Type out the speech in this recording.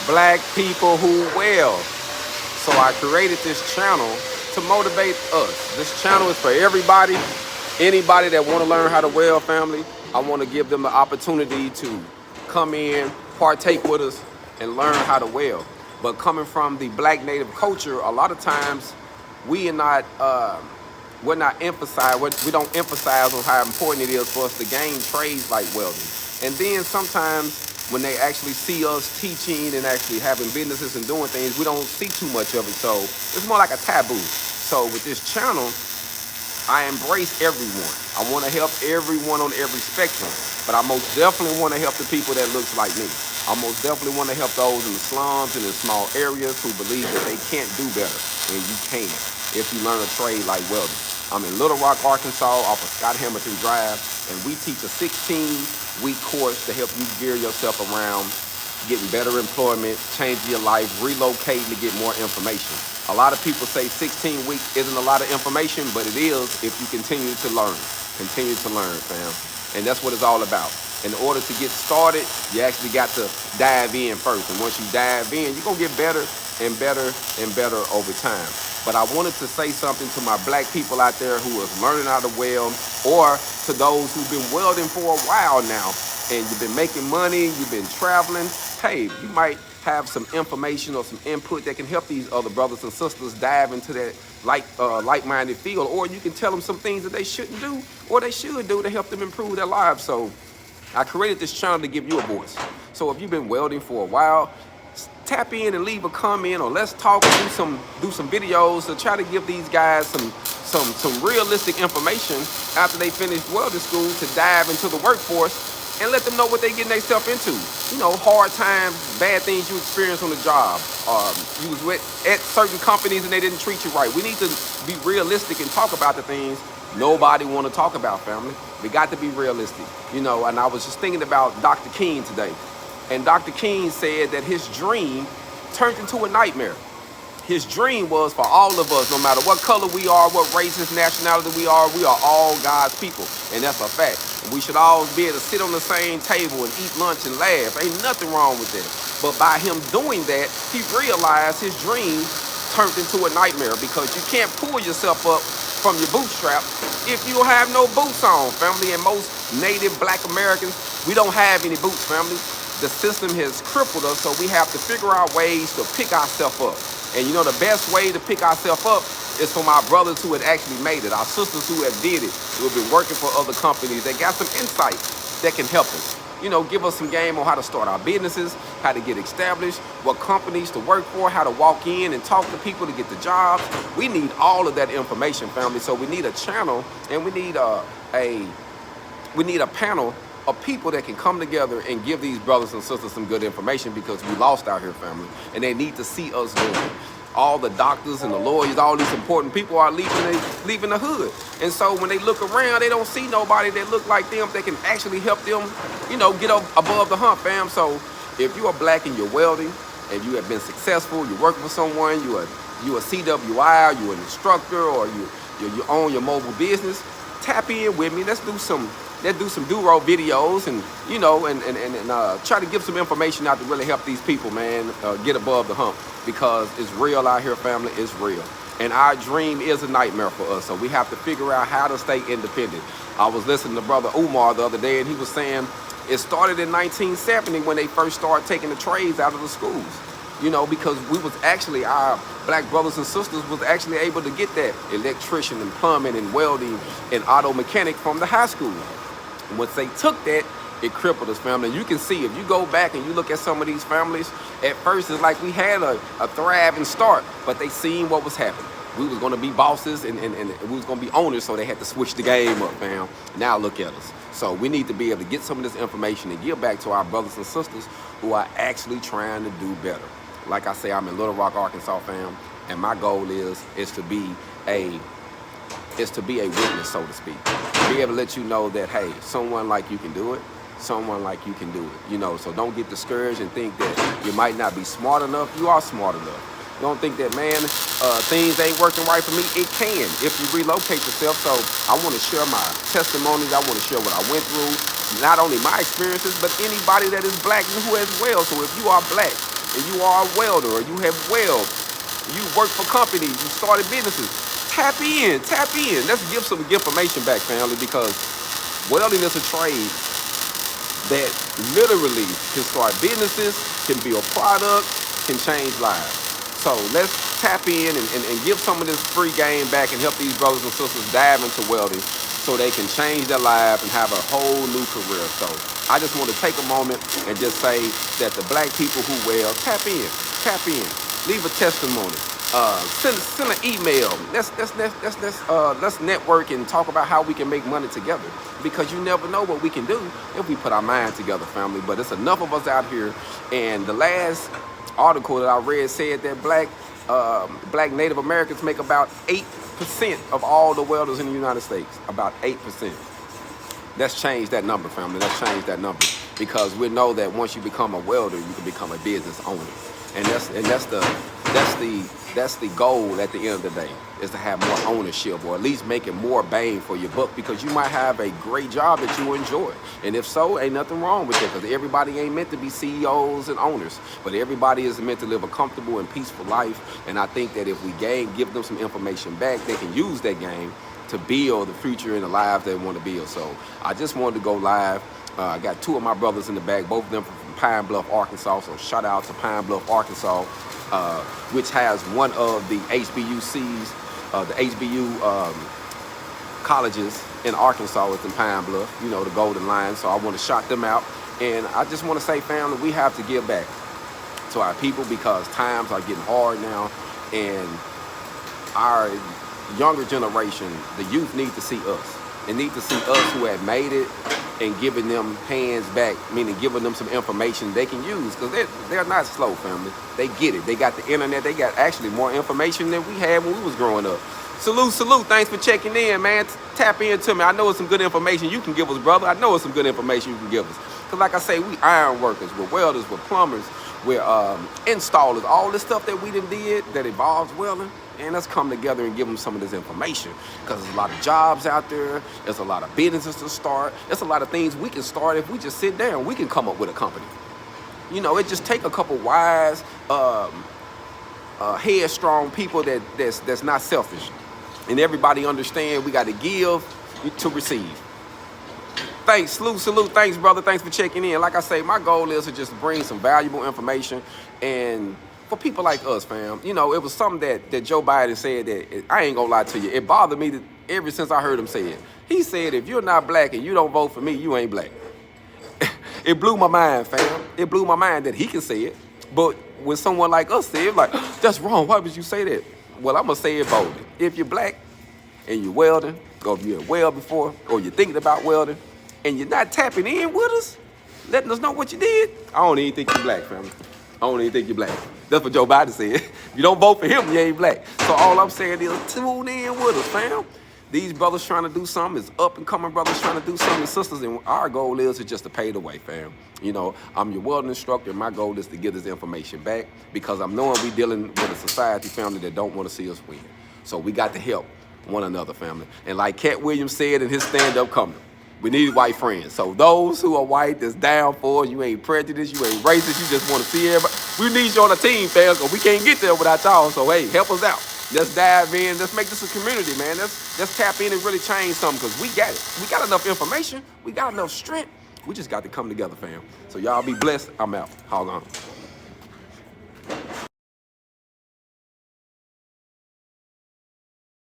black people who weld. So I created this channel to motivate us. This channel is for everybody, anybody that want to learn how to weld, family. I want to give them the opportunity to come in, partake with us, and learn how to weld. But coming from the black native culture, a lot of times we are not we're not emphasize we don't emphasize on how important it is for us to gain trades like welding. And then sometimes when they actually see us teaching and actually having businesses and doing things, we don't see too much of it. So it's more like a taboo. So with this channel, I embrace everyone. I want to help everyone on every spectrum, but I most definitely want to help the people that looks like me. I most definitely want to help those in the slums and in small areas who believe that they can't do better, and you can if you learn a trade like welding. I'm in Little Rock, Arkansas, off of Scott Hamilton Drive, and we teach a 16-week course to help you gear yourself around getting better employment, changing your life, relocating to get more information. A lot of people say 16 weeks isn't a lot of information, but it is if you continue to learn. Continue to learn, fam. And that's what it's all about. In order to get started, you actually got to dive in first. And once you dive in, you're going to get better and better and better over time. But I wanted to say something to my black people out there who are learning how to weld, or to those who've been welding for a while now, and you've been making money, you've been traveling. Hey, you might have some information or some input that can help these other brothers and sisters dive into that like-minded field, or you can tell them some things that they shouldn't do or they should do to help them improve their lives. So I created this channel to give you a voice. So if you've been welding for a while, tap in and leave a comment, or let's talk and do some videos to try to give these guys some realistic information after they finish welding school to dive into the workforce and let them know what they getting themselves into. You know, hard times, bad things you experience on the job. You was at certain companies and they didn't treat you right. We need to be realistic and talk about the things nobody want to talk about, family. We got to be realistic. You know, and I was just thinking about Dr. King today. And Dr. King said that his dream turned into a nightmare. His dream was for all of us, no matter what color we are, what race, nationality we are all God's people. And that's a fact. We should all be able to sit on the same table and eat lunch and laugh. Ain't nothing wrong with that. But by him doing that, he realized his dream turned into a nightmare, because you can't pull yourself up from your bootstrap if you have no boots on, family. And most native black Americans, we don't have any boots, family. The system has crippled us, so we have to figure out ways to pick ourselves up. And you know, the best way to pick ourselves up is from our brothers who had actually made it, our sisters who have did it, who have been working for other companies. They got some insight that can help us. You know, give us some game on how to start our businesses, how to get established, what companies to work for, how to walk in and talk to people to get the jobs. We need all of that information, family. So we need a channel, and we need a panel of people that can come together and give these brothers and sisters some good information, because we lost out here, family, and they need to see us doing it. All the doctors and the lawyers, all these important people are leaving the hood. And so when they look around, they don't see nobody that look like them that can actually help them, you know, get above the hump, fam. So if you are black and you're welding and you have been successful, you're working for someone, you are CWI, you're an instructor, or you own your mobile business, tap in with me. Let's do some do-roll videos, and you know, and try to give some information out to really help these people, man, get above the hump, because it's real out here, family. It's real, and our dream is a nightmare for us. So we have to figure out how to stay independent. I was listening to Brother Umar the other day, and he was saying it started in 1970 when they first started taking the trades out of the schools. You know, because we was actually, our black brothers and sisters was actually able to get that electrician and plumbing and welding and auto mechanic from the high school. Once they took that, it crippled us, family. You can see, if you go back and you look at some of these families, at first it's like we had a thriving start, but they seen what was happening. We was going to be bosses and we was going to be owners, so they had to switch the game up, fam. Now look at us. So we need to be able to get some of this information and give back to our brothers and sisters who are actually trying to do better. Like I say, I'm in Little Rock, Arkansas, fam, and my goal is to be a witness, so to speak. Be able to let you know that, hey, someone like you can do it. Someone like you can do it. You know, so don't get discouraged and think that you might not be smart enough. You are smart enough. Don't think that, man, things ain't working right for me. It can if you relocate yourself. So I want to share my testimonies. I want to share what I went through. Not only my experiences, but anybody that is black and who as well. So if you are black and you are a welder, or you have welded, you work for companies, you started businesses, tap in, tap in. Let's give some information back, family, because welding is a trade that literally can start businesses, can build products, can change lives. So let's tap in and give some of this free game back and help these brothers and sisters dive into welding so they can change their life and have a whole new career. So I just want to take a moment and just say that the black people who weld, tap in, leave a testimony. Send an email. Let's network and talk about how we can make money together, because you never know what we can do if we put our mind together, family. But it's enough of us out here. And the last article that I read said that black Native Americans make about 8% of all the welders in the United States. About 8%. Let's change that number, family. Let's change that number, because we know that once you become a welder, you can become a business owner, and that's the goal at the end of the day, is to have more ownership, or at least making more bang for your buck, because you might have a great job that you enjoy. And if so, ain't nothing wrong with it, because everybody ain't meant to be CEOs and owners, but everybody is meant to live a comfortable and peaceful life. And I think that if we give them some information back, they can use that game to build the future and the lives they want to build. So I just wanted to go live. I got two of my brothers in the back, both of them from Pine Bluff, Arkansas. So shout out to Pine Bluff, Arkansas, which has one of the HBUCs, the HBU colleges in Arkansas is in Pine Bluff, you know, the Golden Lion. So I want to shout them out. And I just want to say, family, we have to give back to our people, because times are getting hard now, and our younger generation, the youth, need to see us. They need to see us who have made it, and giving them hands back, meaning giving them some information they can use, because they're not slow, family. They get it. They got the internet. They got actually more information than we had when we was growing up. Salute. Thanks for checking in, man. Tap into me. I know it's some good information you can give us, brother. I know it's some good information you can give us. Because like I say, we iron workers, we're welders, we're plumbers, we're installers. All this stuff that we did that involves welding, and let's come together and give them some of this information, because there's a lot of jobs out there. There's a lot of businesses to start. There's a lot of things we can start if we just sit down. We can come up with a company. You know, it just take a couple wise, headstrong people that's not selfish, and everybody understand we got to give to receive. Thanks, salute. Thanks, brother. Thanks for checking in. Like I say, my goal is to just bring some valuable information, and for people like us, fam. You know, it was something that Joe Biden said that, I ain't gonna lie to you, it bothered me ever since I heard him say it. He said, if you're not black and you don't vote for me, you ain't black. It blew my mind, fam. It blew my mind that he can say it. But when someone like us said it, like, that's wrong, why would you say that? Well, I'm gonna say it boldly. If you're black and you're welding, or if you have welded before, or you're thinking about welding, and you're not tapping in with us, letting us know what you did, I don't even think you're black, fam. I don't even think you're black. That's what Joe Biden said. If you don't vote for him, you ain't black. So all I'm saying is tune in with us, fam. These brothers trying to do something, is up and coming brothers trying to do something, sisters, and our goal is just to pay the way, fam. You know, I'm your welding instructor, and my goal is to give this information back, because I'm knowing we dealing with a society, family, that don't want to see us win. So we got to help one another, family. And like Cat Williams said in his stand-up comedy, we need white friends. So those who are white that's down for us, you ain't prejudiced, you ain't racist, you just want to see everybody. We need you on the team, fam, because we can't get there without y'all. So hey, help us out. Let's dive in. Let's make this a community, man. Let's tap in and really change something, because we got it. We got enough information. We got enough strength. We just got to come together, fam. So y'all be blessed. I'm out. Hold on.